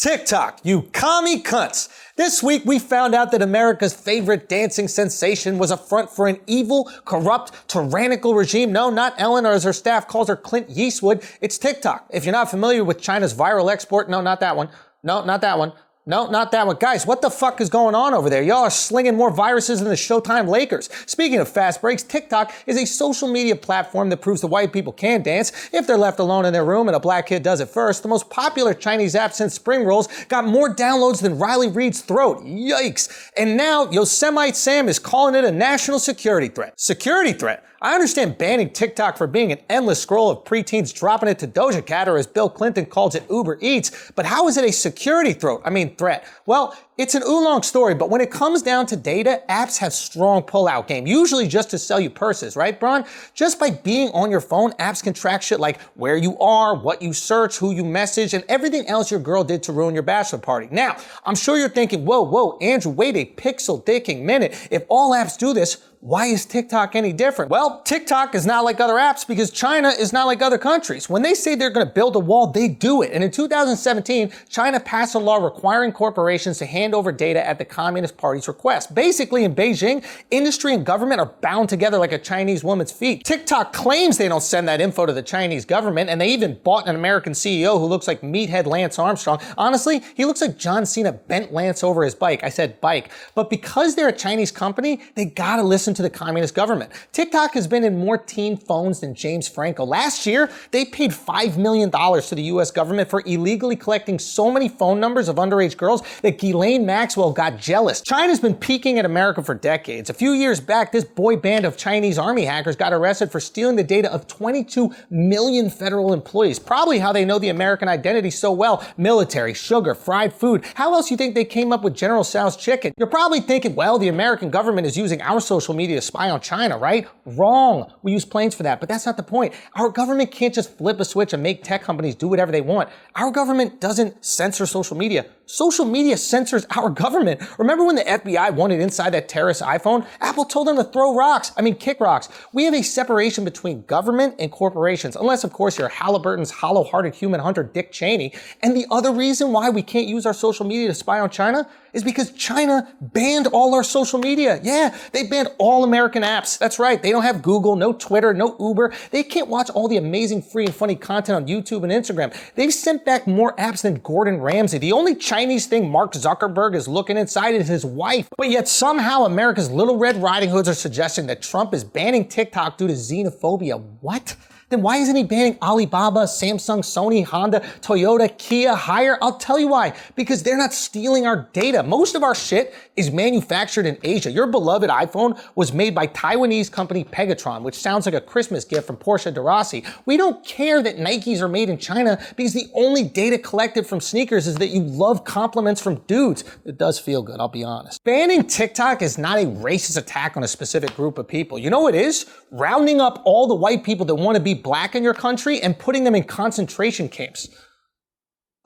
TikTok, you commie cunts. This week we found out that America's favorite dancing sensation was a front for an evil, corrupt, tyrannical regime. No, not Ellen, or as her staff calls her, Clint Yeastwood. It's TikTok. If you're not familiar with China's viral export, no, not that one. No, not that one. No, not that one. Guys, what the fuck is going on over there? Y'all are slinging more viruses than the Showtime Lakers. Speaking of fast breaks, TikTok is a social media platform that proves that white people can dance if they're left alone in their room and a black kid does it first. The most popular Chinese app since Spring Rolls got more downloads than Riley Reid's throat. Yikes. And now Yosemite Sam is calling it a national security threat. Security threat? I understand banning TikTok for being an endless scroll of preteens dropping it to Doja Cat, or as Bill Clinton calls it, Uber Eats, but how is it a security threat? Well, it's an oolong story, but when it comes down to data, apps have strong pull-out game, usually just to sell you purses, right, Bron? Just by being on your phone, apps can track shit like where you are, what you search, who you message, and everything else your girl did to ruin your bachelor party. Now, I'm sure you're thinking, whoa, Andrew, wait a pixel-dicking minute. If all apps do this, why is TikTok any different? Well, TikTok is not like other apps because China is not like other countries. When they say they're going to build a wall, they do it. And in 2017, China passed a law requiring corporations to hand over data at the Communist Party's request. Basically, in Beijing, industry and government are bound together like a Chinese woman's feet. TikTok claims they don't send that info to the Chinese government, and they even bought an American CEO who looks like meathead Lance Armstrong. Honestly, he looks like John Cena bent Lance over his bike. I said bike. But because they're a Chinese company, they gotta listen to the communist government. TikTok has been in more teen phones than James Franco. Last year, they paid $5 million to the US government for illegally collecting so many phone numbers of underage girls that Ghislaine Maxwell got jealous. China's been peeking at America for decades. A few years back, this boy band of Chinese army hackers got arrested for stealing the data of 22 million federal employees. Probably how they know the American identity so well. Military, sugar, fried food. How else you think they came up with General Tso's chicken? You're probably thinking, well, the American government is using our social media to spy on China, right? Wrong. We use planes for that, but that's not the point. Our government can't just flip a switch and make tech companies do whatever they want. Our government doesn't censor social media. Social media censors our government. Remember when the FBI wanted inside that terrorist iPhone? Apple told them to kick rocks. We have a separation between government and corporations, unless of course you're Halliburton's hollow-hearted human hunter Dick Cheney. And the other reason why we can't use our social media to spy on China is because China banned all our social media. Yeah, they banned all American apps. That's right. They don't have Google, no Twitter, no Uber. They can't watch all the amazing free and funny content on YouTube and Instagram. They've sent back more apps than Gordon Ramsay. The only Chinese thing Mark Zuckerberg is looking inside is his wife. But yet somehow America's Little Red Riding Hoods are suggesting that Trump is banning TikTok due to xenophobia. What? Then why isn't he banning Alibaba, Samsung, Sony, Honda, Toyota, Kia, Haier? I'll tell you why. Because they're not stealing our data. Most of our shit is manufactured in Asia. Your beloved iPhone was made by Taiwanese company Pegatron, which sounds like a Christmas gift from Porsche de Rossi. We don't care that Nikes are made in China because the only data collected from sneakers is that you love compliments from dudes. It does feel good, I'll be honest. Banning TikTok is not a racist attack on a specific group of people. You know what it is? Rounding up all the white people that want to be black in your country and putting them in concentration camps.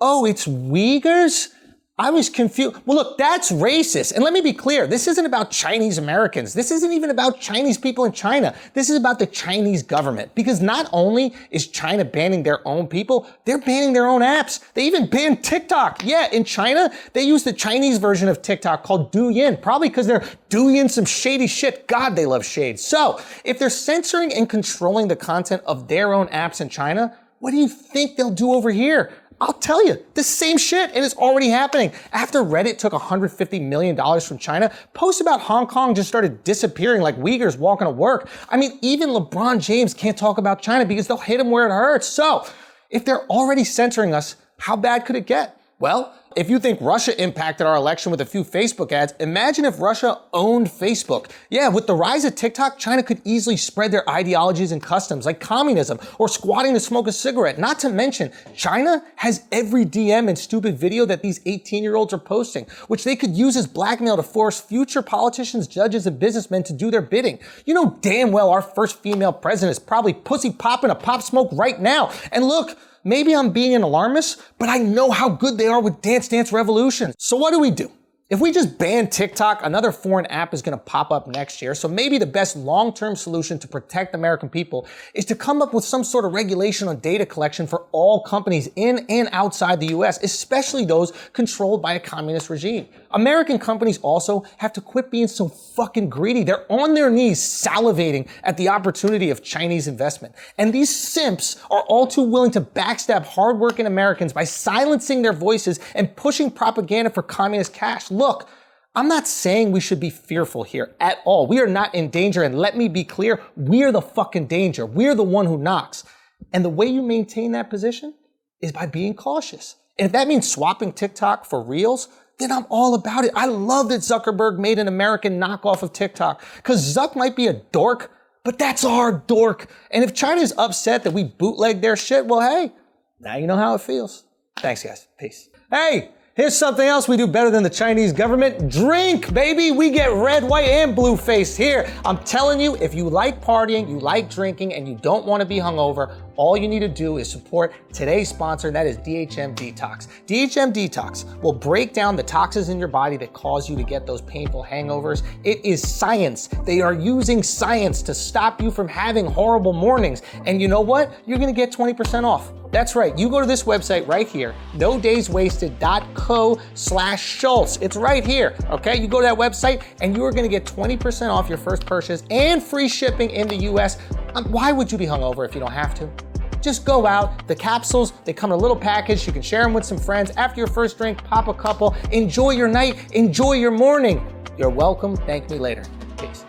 Oh, it's Uyghurs? I was confused. Well, look, that's racist. And let me be clear, this isn't about Chinese Americans. This isn't even about Chinese people in China. This is about the Chinese government. Because not only is China banning their own people, they're banning their own apps. They even banned TikTok. Yeah, in China, they use the Chinese version of TikTok called Douyin, probably because they're doing some shady shit. God, they love shade. So, if they're censoring and controlling the content of their own apps in China, what do you think they'll do over here? I'll tell you, the same shit, and it's already happening. After Reddit took $150 million from China, posts about Hong Kong just started disappearing like Uyghurs walking to work. I mean, even LeBron James can't talk about China because they'll hit him where it hurts. So, if they're already censoring us, how bad could it get? Well, if you think Russia impacted our election with a few Facebook ads, imagine if Russia owned Facebook. Yeah, with the rise of TikTok, China could easily spread their ideologies and customs like communism or squatting to smoke a cigarette. Not to mention, China has every DM and stupid video that these 18-year-olds are posting, which they could use as blackmail to force future politicians, judges, and businessmen to do their bidding. You know damn well our first female president is probably pussy popping a pop smoke right now. And look, maybe I'm being an alarmist, but I know how good they are with Dance Dance Revolution. So what do? If we just ban TikTok, another foreign app is going to pop up next year. So maybe the best long-term solution to protect American people is to come up with some sort of regulation on data collection for all companies in and outside the US, especially those controlled by a communist regime. American companies also have to quit being so fucking greedy. They're on their knees salivating at the opportunity of Chinese investment. And these simps are all too willing to backstab hardworking Americans by silencing their voices and pushing propaganda for communist cash. Look, I'm not saying we should be fearful here at all. We are not in danger, and let me be clear, we're the fucking danger. We're the one who knocks. And the way you maintain that position is by being cautious. And if that means swapping TikTok for Reels, then I'm all about it. I love that Zuckerberg made an American knockoff of TikTok, because Zuck might be a dork, but that's our dork. And if China's upset that we bootleg their shit, well, hey, now you know how it feels. Thanks, guys. Peace. Hey! Here's something else we do better than the Chinese government. Drink, baby. We get red, white, and blue faced here. I'm telling you, if you like partying, you like drinking, and you don't want to be hungover, all you need to do is support today's sponsor, and that is DHM Detox. DHM Detox will break down the toxins in your body that cause you to get those painful hangovers. It is science. They are using science to stop you from having horrible mornings. And you know what? You're going to get 20% off. That's right. You go to this website right here, nodayswasted.co/Schulz. It's right here. Okay. You go to that website and you are going to get 20% off your first purchase and free shipping in the US. Why would you be hungover if you don't have to? Just go out. The capsules, they come in a little package. You can share them with some friends. After your first drink, pop a couple. Enjoy your night. Enjoy your morning. You're welcome. Thank me later. Peace.